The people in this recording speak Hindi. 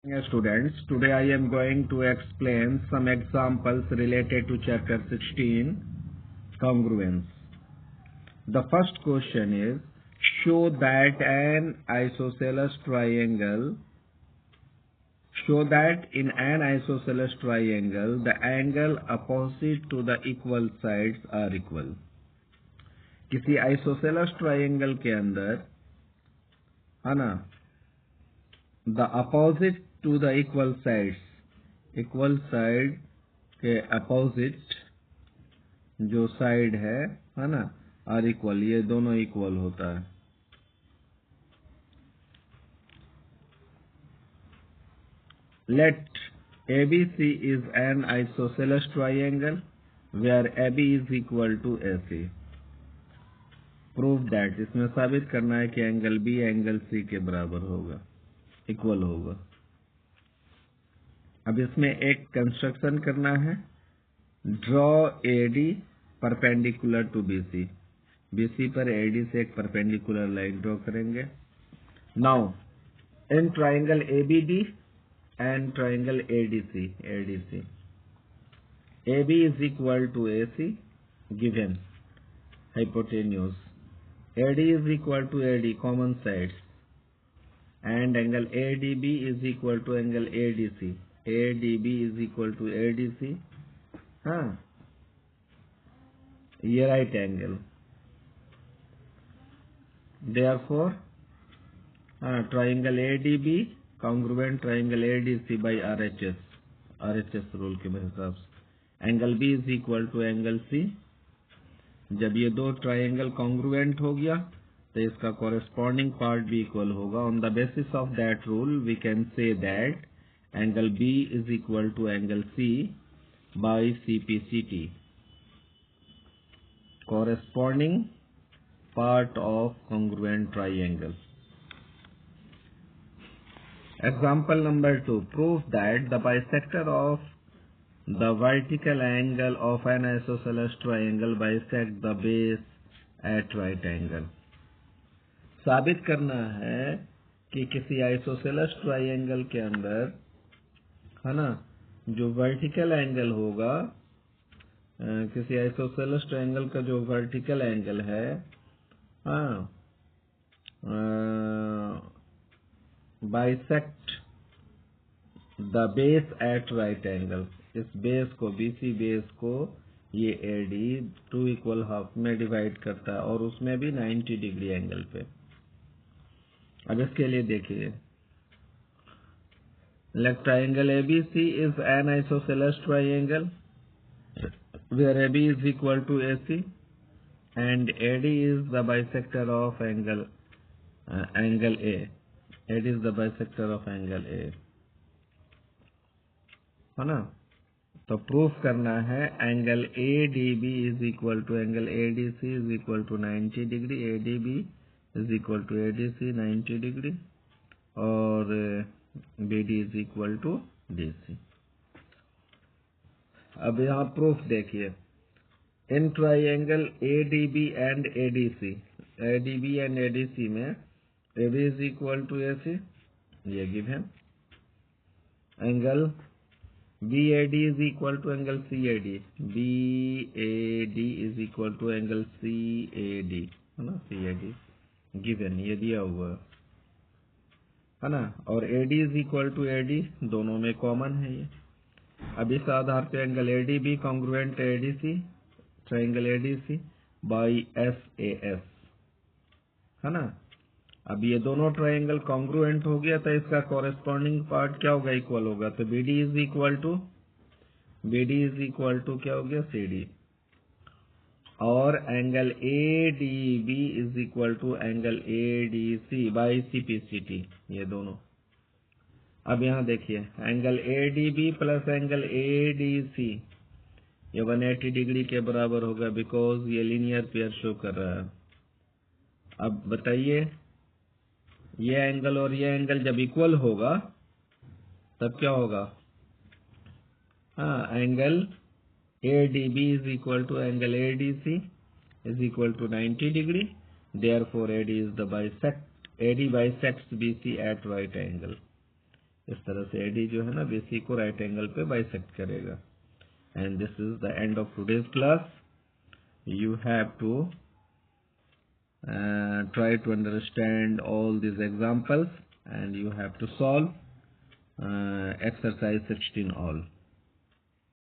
Students, today I am going to explain some examples related to chapter 16, congruence. The first question is, show that in an isosceles triangle, the angle opposite to the equal sides are equal. किसी isosceles triangle के अंदर है ना, the opposite to the equal side के opposite जो साइड है ना, आर इक्वल, ये दोनों इक्वल होता है. Let ABC is an isosceles triangle where AB is equal to AC. Prove that, इसमें साबित करना है कि एंगल B एंगल C के बराबर होगा, इक्वल होगा. अब इसमें एक कंस्ट्रक्शन करना है. Draw AD perpendicular to BC. BC पर AD से एक परपेंडिकुलर लाइन ड्रॉ करेंगे. Now in triangle ABD and triangle ADC, AB is equal to AC given hypotenuse, AD is equal to AD common sides, and angle ADB is equal to angle ADC. ADB is equal to ADC, ये right angle. Therefore triangle ADB congruent triangle ADC by RHS rule के हिसाब से. Angle B is equal to angle C. जब ये दो ट्राइंगल कॉन्ग्रुएंट हो गया तो इसका कॉरेस्पॉन्डिंग पार्ट भी इक्वल होगा. On the basis of that rule we can say that angle B is equal to angle C by CPCT, corresponding part of congruent triangle. Example number 2. Prove that the bisector of the vertical angle of an isosceles triangle bisect the base at right angle. साबित करना है कि किसी आइसोसेलेस ट्राइंगल के अंदर है ना, जो वर्टिकल एंगल होगा, किसी आइसोसेलेस ट्राइंगल का जो वर्टिकल एंगल है, bisect the base at right angle. इस बेस को, BC बेस को ये AD 2 इक्वल हाफ में डिवाइड करता है और उसमें भी 90 डिग्री एंगल पे. अब इसके लिए देखिए, let triangle ABC is an isosceles triangle where AB is equal to AC and AD is the bisector of angle A. AD is the bisector of angle A, है ना. तो प्रूफ करना है angle ADB is equal to angle ADC is equal to 90 degree. ADB is equal to ADC 90 degree और BD is equal to DC. अब यहाँ प्रूफ देखिए. In triangle ADB and ADC में AB is equal to AC, ये given. Angle BAD is equal to angle CAD. BAD is equal to angle CAD, है ना, CAD गिवन, ये दिया हुआ है ना. और AD is equal to AD, दोनों में कॉमन है ये. अब इस आधार पे angle ADB congruent ADC, triangle ADC by SAS, है ना. अब ये दोनों ट्राइंगल कॉन्ग्रुएंट हो गया तो इसका कॉरेस्पॉन्डिंग पार्ट क्या होगा, इक्वल होगा. तो BD इज इक्वल टू क्या हो गया, CD. और angle ADB is equal to angle ADC by CPCT, ये दोनों. अब यहाँ देखिए, angle ADB plus angle ADC ये 180 डिग्री के बराबर होगा, बिकॉज ये लीनियर पेयर शो कर रहा है. अब बताइए, ये एंगल और ये एंगल जब इक्वल होगा तब क्या होगा, angle ADB is equal to angle ADC is equal to 90 degree. Therefore AD is the bisect, AD bisects BC at right angle. इस तरह से AD जो है ना BC को राइट एंगल पे बाइसेक्ट करेगा। And this is the end of today's class. You have to try to understand all these examples and you have to solve exercise 16 all.